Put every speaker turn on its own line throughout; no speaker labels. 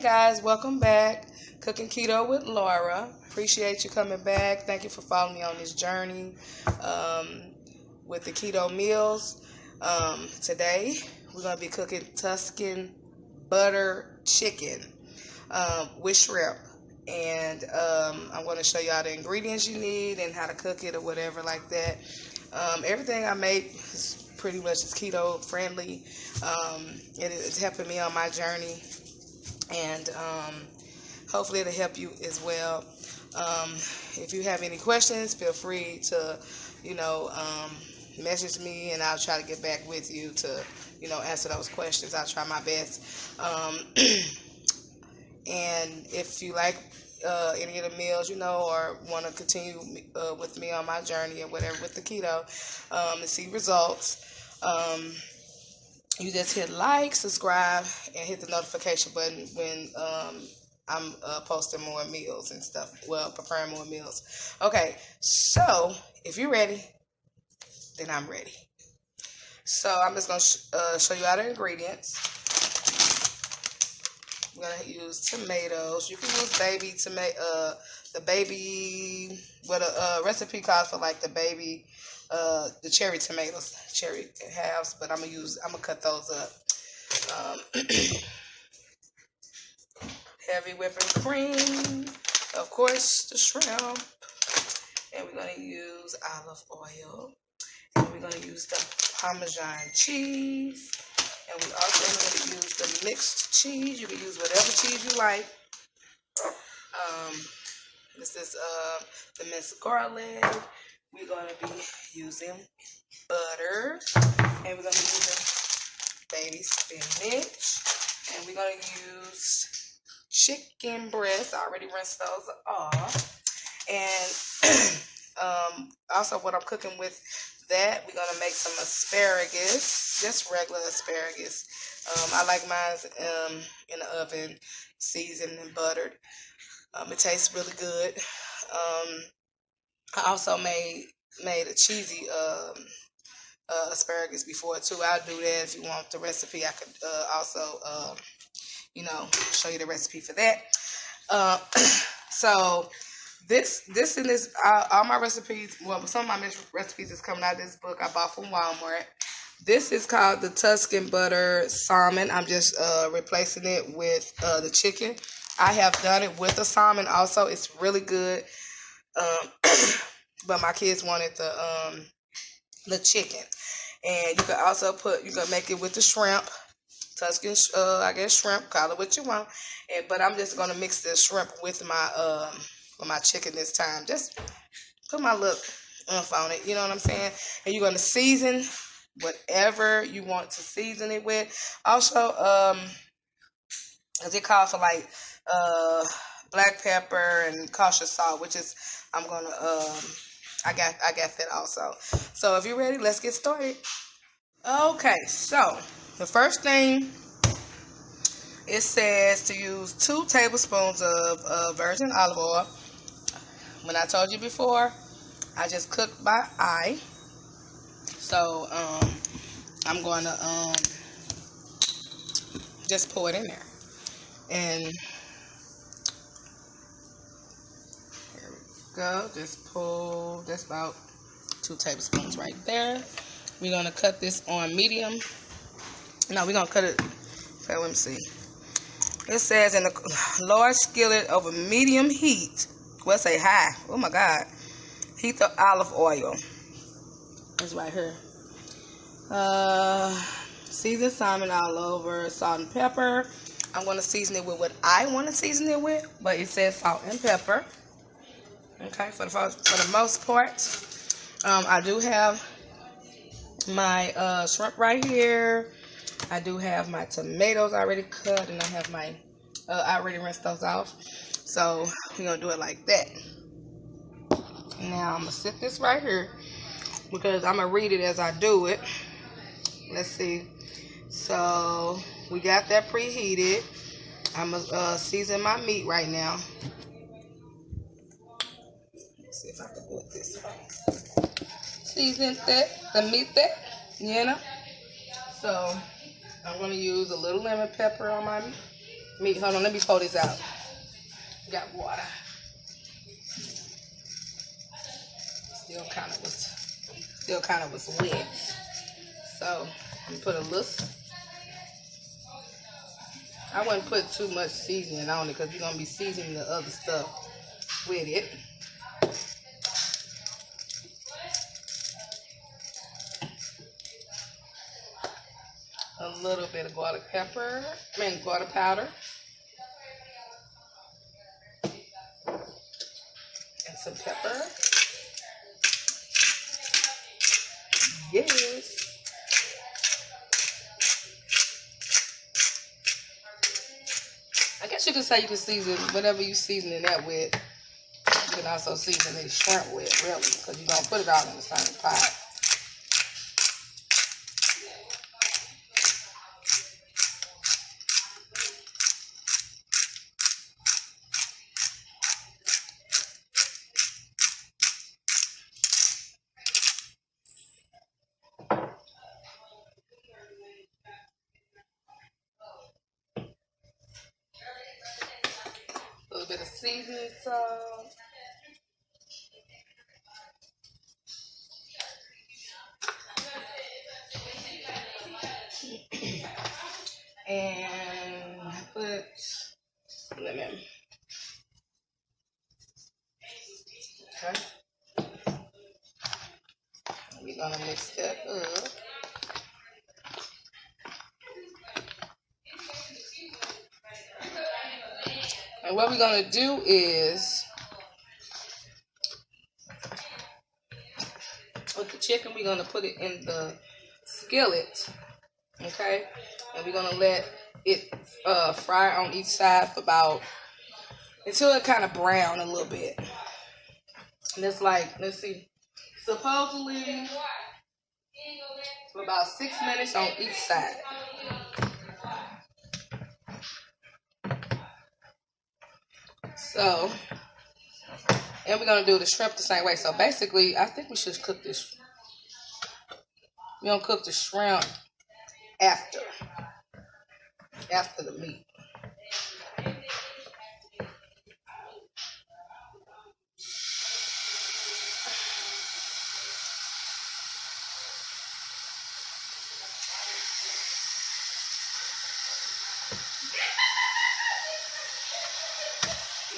Guys, welcome back. Cooking Keto with Laura. Appreciate you coming back. Thank you for following me on this journey with the keto meals. Today, we're going to be cooking Tuscan butter chicken with shrimp. And I'm going to show you all the ingredients you need and how to cook it or whatever like that. Everything I make is pretty much keto friendly. It is helping me on my journey. And hopefully it'll help you as well. If you have any questions, feel free to, message me, and I'll try to get back with you to, answer those questions. I'll try my best. And if you like any of the meals, or want to continue with me on my journey or whatever with the keto, and see results, you just hit like, subscribe, and hit the notification button when I'm posting more meals and stuff. Well, preparing more meals. Okay, so if you're ready, then I'm ready. So I'm just going to show you all the ingredients. I'm going to use tomatoes. You can use baby tomato, the recipe calls for like the baby, the cherry tomatoes, cherry halves, but I'm gonna cut those up. Heavy whipping cream, of course, the shrimp, and we're gonna use olive oil, and we're gonna use the Parmesan cheese, and we also going to use the mixed cheese. You can use whatever cheese you like. This is the minced garlic. We're going to be using butter, and we're going to be using baby spinach, and we're going to use chicken breasts. I already rinsed those off. And also what I'm cooking with that, we're going to make some asparagus, just regular asparagus. I like mine in the oven, seasoned and buttered. It tastes really good. I also made a cheesy asparagus before too. I'll do that if you want the recipe. I could also show you the recipe for that. So this and this, all my recipes, well, some of my recipes is coming out of this book I bought from Walmart. This is called the Tuscan butter salmon. I'm just replacing it with the chicken. I have done it with the salmon also. It's really good. But my kids wanted the chicken. And you can also make it with the shrimp. Tuscan, shrimp, call it what you want. But I'm just gonna mix the shrimp with my chicken this time. Just put my little oomph on it, you know what I'm saying? And you're gonna season whatever you want to season it with. Also, as it calls for like black pepper and kosher salt, which is I got that also. So if you're ready, let's get started. Okay, so the first thing, it says to use 2 tablespoons of virgin olive oil. When I told you before, I just cook by eye. So I'm going to just pour it in there. And here we go. Just pull, that's about 2 tablespoons right there. We're going to cut this on medium. No, we're going to cut it, okay, let me see. It says in a large skillet over medium heat. Well, say high. Oh my God. Heat the olive oil. It's right here. Seasoned salmon all over, salt and pepper. I'm going to season it with what I want to season it with, but it says salt and pepper. Okay, for the most part. I do have my shrimp right here. I do have my tomatoes already cut, and I have my, I already rinsed those off. So we're going to do it like that. Now I'm going to sit this right here because I'm going to read it as I do it. Let's see. So we got that preheated. I'm going to season my meat right now. Let's see if I can do it this way. Season the meat thick, So I'm going to use a little lemon pepper on my meat. Hold on, let me pour this out. Got water. Still kind of was wet. So I'm gonna put a little. I wouldn't put too much seasoning on it because you're gonna be seasoning the other stuff with it. A little bit of garlic powder. And some pepper. Yes. I guess you could say you can season whatever you seasoning that with. You can also season the shrimp with, really, because you're going to put it all in the same pot. A little bit of seasoning salt. And I put lemon. Okay. We're gonna mix that up. And what we're gonna do is with the chicken, we're gonna put it in the skillet. Okay, and we're gonna let it fry on each side for until it kind of brown a little bit. And it's like, let's see, supposedly for about 6 minutes on each side. So, and we're gonna do the shrimp the same way. So basically, I think we should cook this. We're gonna cook the shrimp after the meat.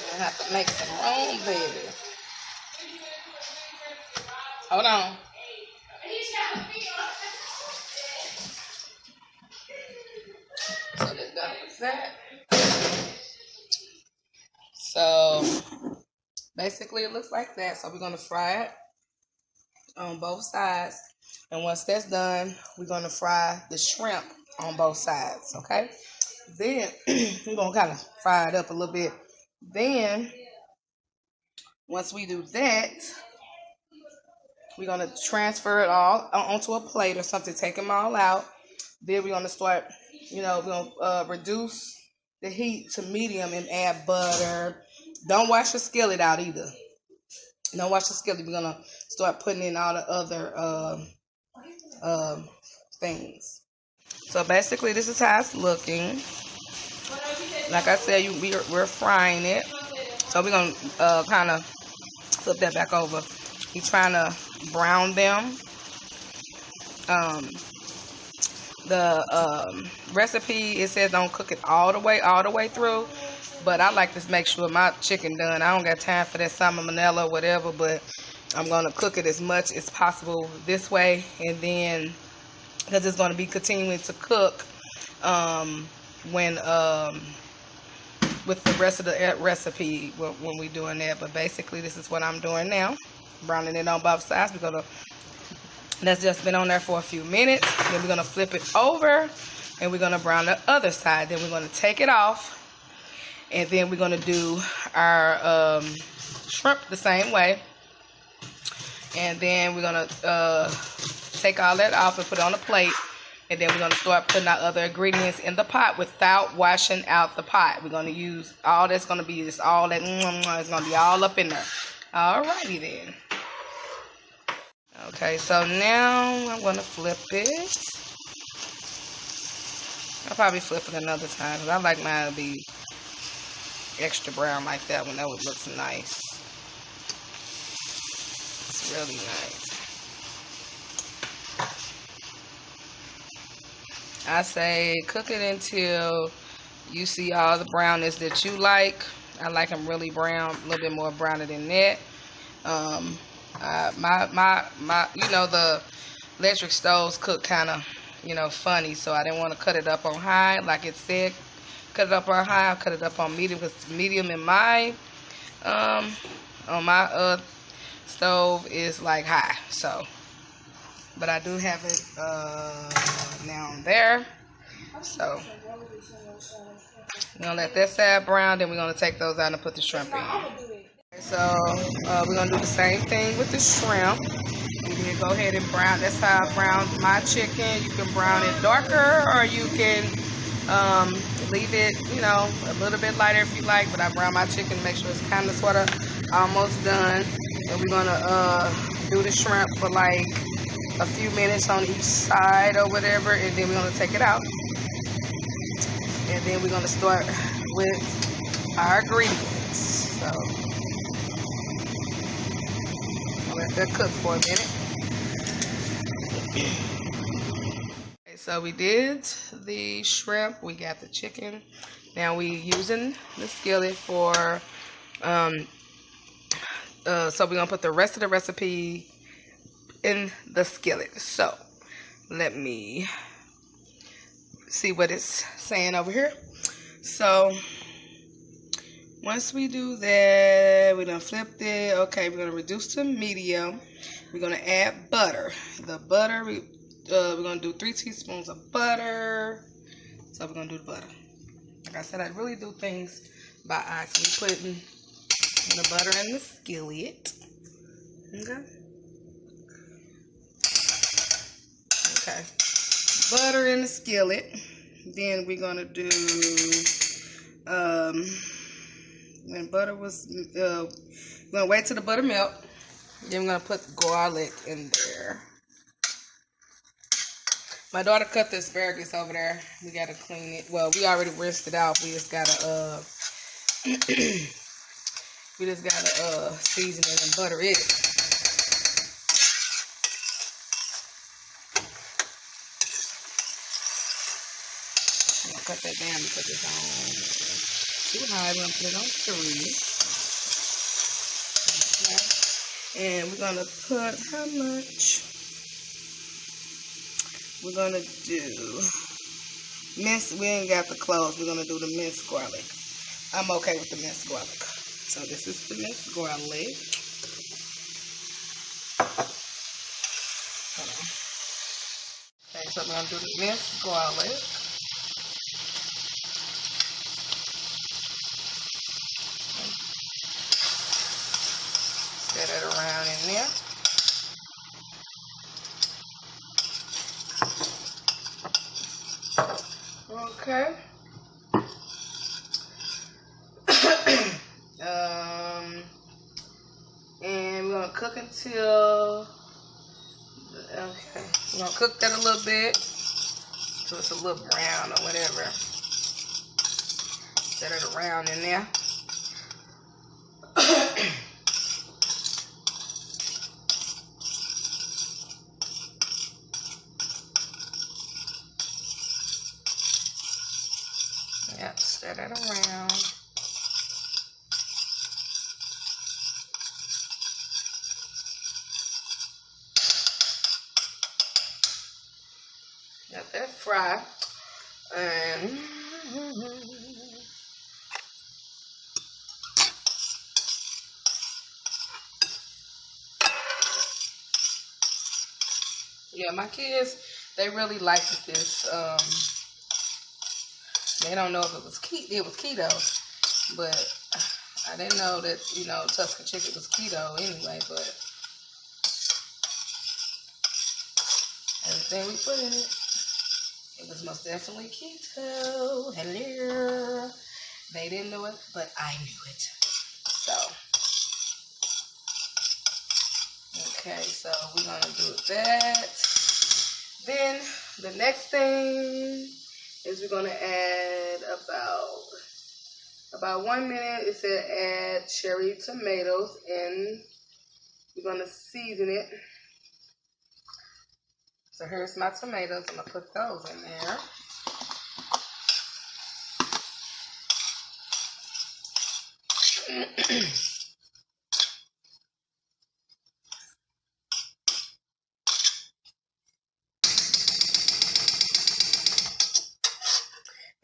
I have to make some room, baby. Hold on. So that's done with that. So basically it looks like that. So we're gonna fry it on both sides. And once that's done, we're gonna fry the shrimp on both sides, okay? Then we're gonna kind of fry it up a little bit. Then once we do that, we're gonna transfer it all onto a plate or something, take them all out. Then we're gonna start, we're gonna reduce the heat to medium and add butter. Don't wash the skillet out either. Don't wash the skillet. We're gonna start putting in all the other things. So basically, this is how it's looking. Like I said, we're frying it. So we're gonna kind of flip that back over. You're trying to brown them. The recipe, it says don't cook it all the way through. But I like to make sure my chicken done. I don't got time for that salmonella or whatever, but I'm going to cook it as much as possible this way. And then, because it's going to be continuing to cook when with the rest of the recipe when we're doing that. But basically, this is what I'm doing now. Browning it on both sides. That's just been on there for a few minutes. Then we're going to flip it over and we're going to brown the other side. Then we're going to take it off. And then we're going to do our shrimp the same way. And then we're going to take all that off and put it on a plate. And then we're going to start putting our other ingredients in the pot without washing out the pot. We're going to use all that's going to be just all that. It's going to be all up in there. Alrighty then. Okay, so now I'm going to flip it. I'll probably flip it another time because I like mine to be extra brown like that one. That would look nice. It's really nice. I say cook it until you see all the brownness that you like. I like them really brown, a little bit more browner than that. My, you know, the electric stoves cook kind of, you know, funny, so I didn't want to cut it up on high, like it said. Cut it up on high, I'll cut it up on medium, because medium in my, on my stove is like high, so. But I do have it now there, so. We're going to let that side brown, then we're going to take those out and put the shrimp in. So, we're going to do the same thing with the shrimp. You can go ahead and brown. That's how I brown my chicken. You can brown it darker, or you can leave it, you know, a little bit lighter if you like. But I brown my chicken to make sure it's kind of sort of almost done. And we're going to do the shrimp for like a few minutes on each side or whatever. And then we're going to take it out. And then we're going to start with our ingredients. So, I'll let that cook for a minute. Okay, so we did the shrimp. We got the chicken. Now we using the skillet for, so we're going to put the rest of the recipe in the skillet. So, let me see what it's saying over here. So once we do that, we're gonna flip it. Okay, we're gonna reduce to medium. We're gonna add butter. The butter, we're gonna do 3 teaspoons of butter. So we're gonna do the butter. Like I said, I really do things by eye. So we're putting the butter in the skillet. Okay. Okay. Butter in the skillet. Then we're gonna do when butter was we're gonna wait till the butter melt. Then we're gonna put garlic in there. My daughter cut the asparagus over there. We gotta clean it. Well, we already rinsed it out. We just gotta season it and butter it. Cut that down because it's on too high. We're going to put it on 3. Okay. And we're going to put how much? We're going to do minced. We ain't got the cloves. We're going to do the minced garlic. I'm okay with the minced garlic. So this is the minced garlic. Hold on. Okay, so we're going to do the minced garlic. Set it around in there. Okay. And we're gonna cook until we're gonna cook that a little bit so it's a little brown or whatever. Set it around in there. Yep, set it around. Let that fry. And yeah, my kids, they really liked this. They don't know if it was keto, but I didn't know that, you know, Tuscan chicken was keto anyway, but everything we put in it, it was most definitely keto. Hello. They didn't know it, but I knew it. So, okay, so we're going to do that. Then the next thing is we're gonna add about 1 minute. It said add cherry tomatoes, and we're gonna season it. So here's my tomatoes. I'm gonna put those in there.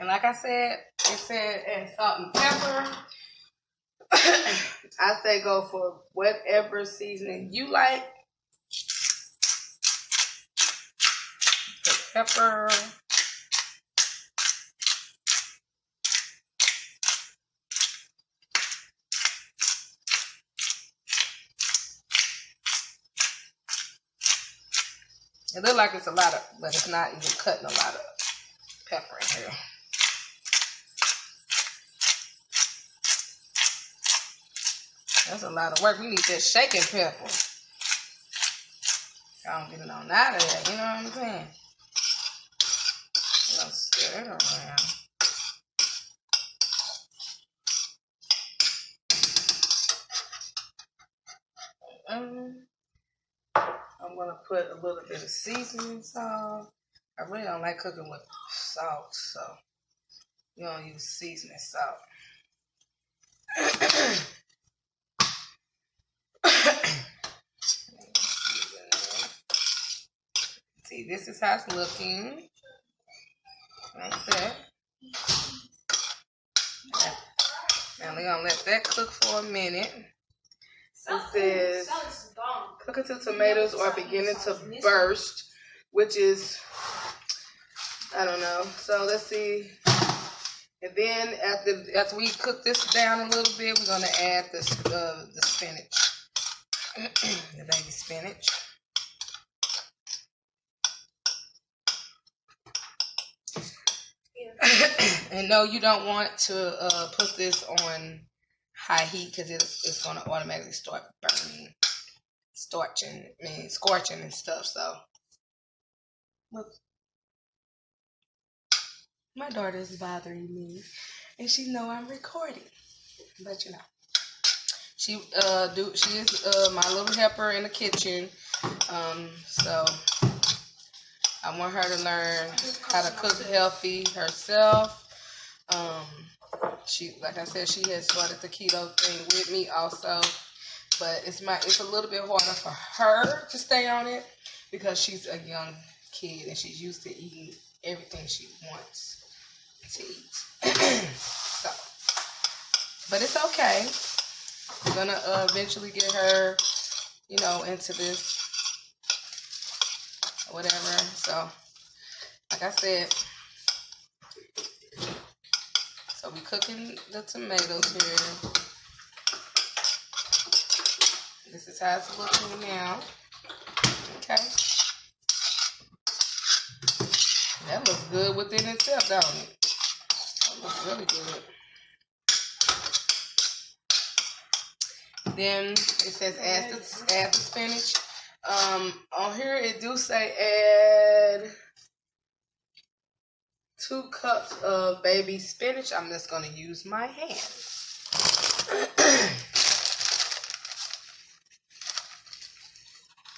And like I said, it said add salt and pepper. I say go for whatever seasoning you like. Put pepper. It looks like it's a lot of, but it's not even cutting a lot of pepper in here. That's a lot of work. We need that shaking pepper. I don't get it on out of there, you know what I'm saying? I'm gonna stir it around. I'm gonna put a little bit of seasoning salt. I really don't like cooking with salt, so you don't use seasoning salt. See, this is how it's looking. Like that. Now we're gonna let that cook for a minute. It says cook until tomatoes are beginning to burst, which is, I don't know. So let's see. And then after we cook this down a little bit, we're gonna add the spinach, the baby spinach. And no, you don't want to put this on high heat because it's going to automatically start burning, scorching and stuff. So, look, my daughter is bothering me, and she know I'm recording, but you know, she is my little helper in the kitchen. So I want her to learn how to cook healthy herself. She, like I said, she has started the keto thing with me also, but it's a little bit harder for her to stay on it because she's a young kid and she's used to eating everything she wants to eat. So, but it's okay. We're gonna eventually get her, into this or whatever. So, like I said. So we cooking the tomatoes here. This is how it's looking now. Okay. That looks good within itself, don't it? That looks really good. Then it says add the spinach. On here it do say add 2 cups of baby spinach. I'm just going to use my hand.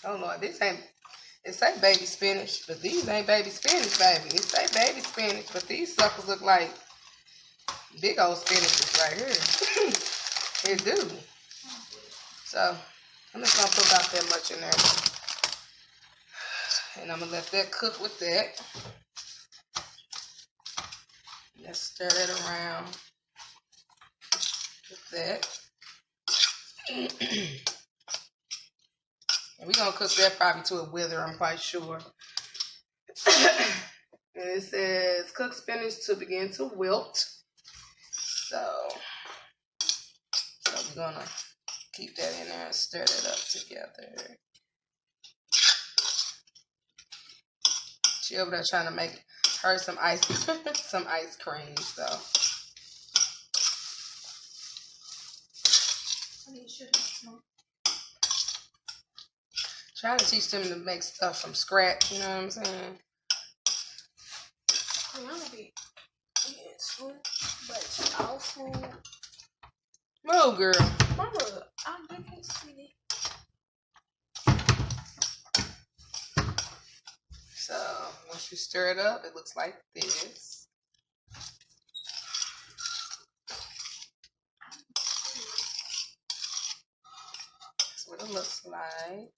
Oh Lord, it say baby spinach, but these ain't baby spinach, baby. It say baby spinach, but these suckers look like big old spinaches right here. They do. So, I'm just going to put about that much in there. And I'm going to let that cook with that. Let's stir it around with that. And we're going to cook that probably to a wither, I'm quite sure. And it says cook spinach to begin to wilt. So we're going to keep that in there and stir that up together. She over there trying to make her some ice cream, so. Trying to teach them to make stuff from scratch, you know what I'm saying?
I'm gonna be eating too much all food.
Move, girl.
Mama, I'm making sweetie.
So once you stir it up, it looks like this. That's what it looks like.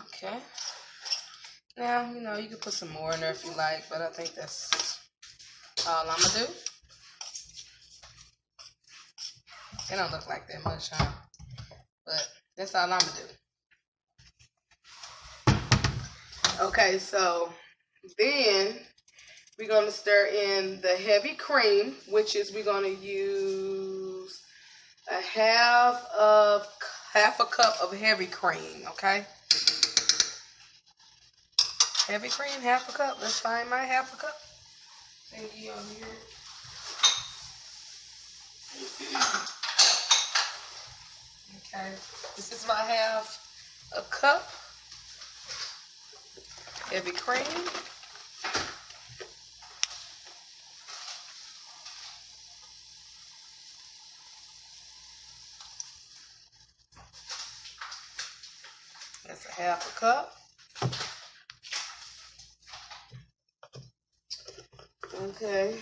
Okay. Now, you know, you can put some more in there if you like, but I think that's all I'm gonna do. It don't look like that much, huh? But that's all I'm gonna do. Okay, so then we're gonna stir in the heavy cream, which is we're gonna use half a cup of heavy cream, okay? Heavy cream, half a cup. Let's find my half a cup thingy on here. Okay, this is my half a cup heavy cream. That's a half a cup. Okay.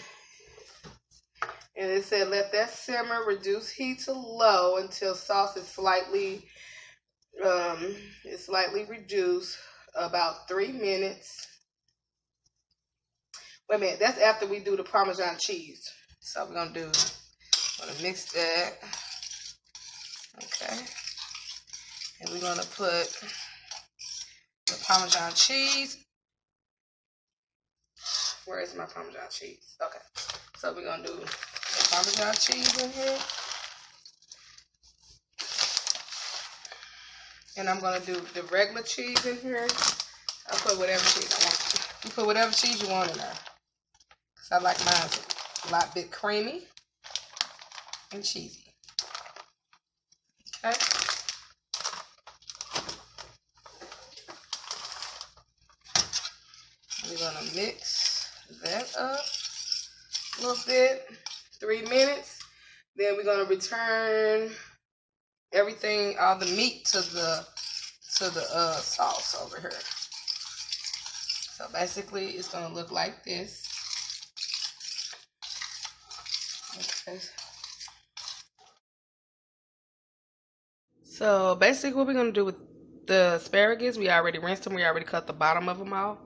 And it said let that simmer, reduce heat to low until sauce is slightly reduced, about 3 minutes. Wait a minute, that's after we do the Parmesan cheese. So we're gonna mix that. Okay. And we're gonna put the Parmesan cheese. Where is my Parmesan cheese? Okay. So we're gonna do the Parmesan cheese in here. And I'm gonna do the regular cheese in here. I'll put whatever cheese I want. You put whatever cheese you want in there. Cause I like mine a lot bit creamy and cheesy. Okay. We're gonna mix that up a little bit. 3 minutes. Then we're gonna return everything, all the meat to the sauce over here. So basically, it's gonna look like this. Okay. So basically, what we're gonna do with the asparagus, we already rinsed them. We already cut the bottom of them off.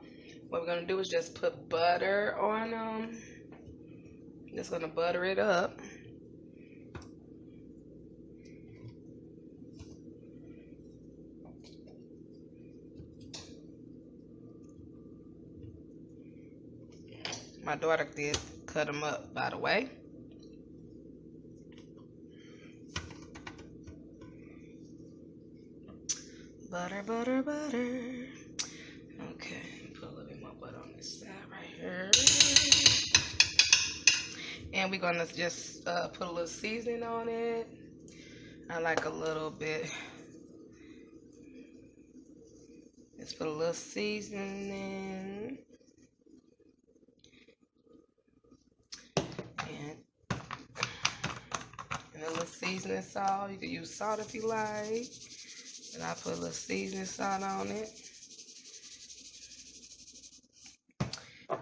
What we're gonna do is just put butter on them. Just gonna butter it up. My daughter did cut them up, by the way. Butter, butter, butter. Okay, put a little bit more butter on this side right here. And we're gonna just put a little seasoning on it. I like a little bit. Let's put a little seasoning. And a little seasoning salt. You can use salt if you like. And I put a little seasoning salt on it.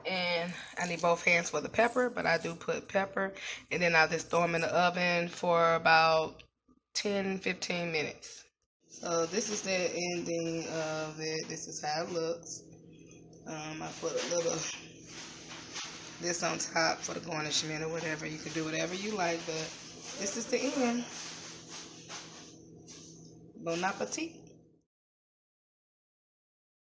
And I need both hands for the pepper, but I do put pepper. And then I just throw them in the oven for about 10-15 minutes. So this is the ending of it. This is how it looks. I put a little this on top for the garnishment or whatever. You can do whatever you like, but this is the end. Bon appetit.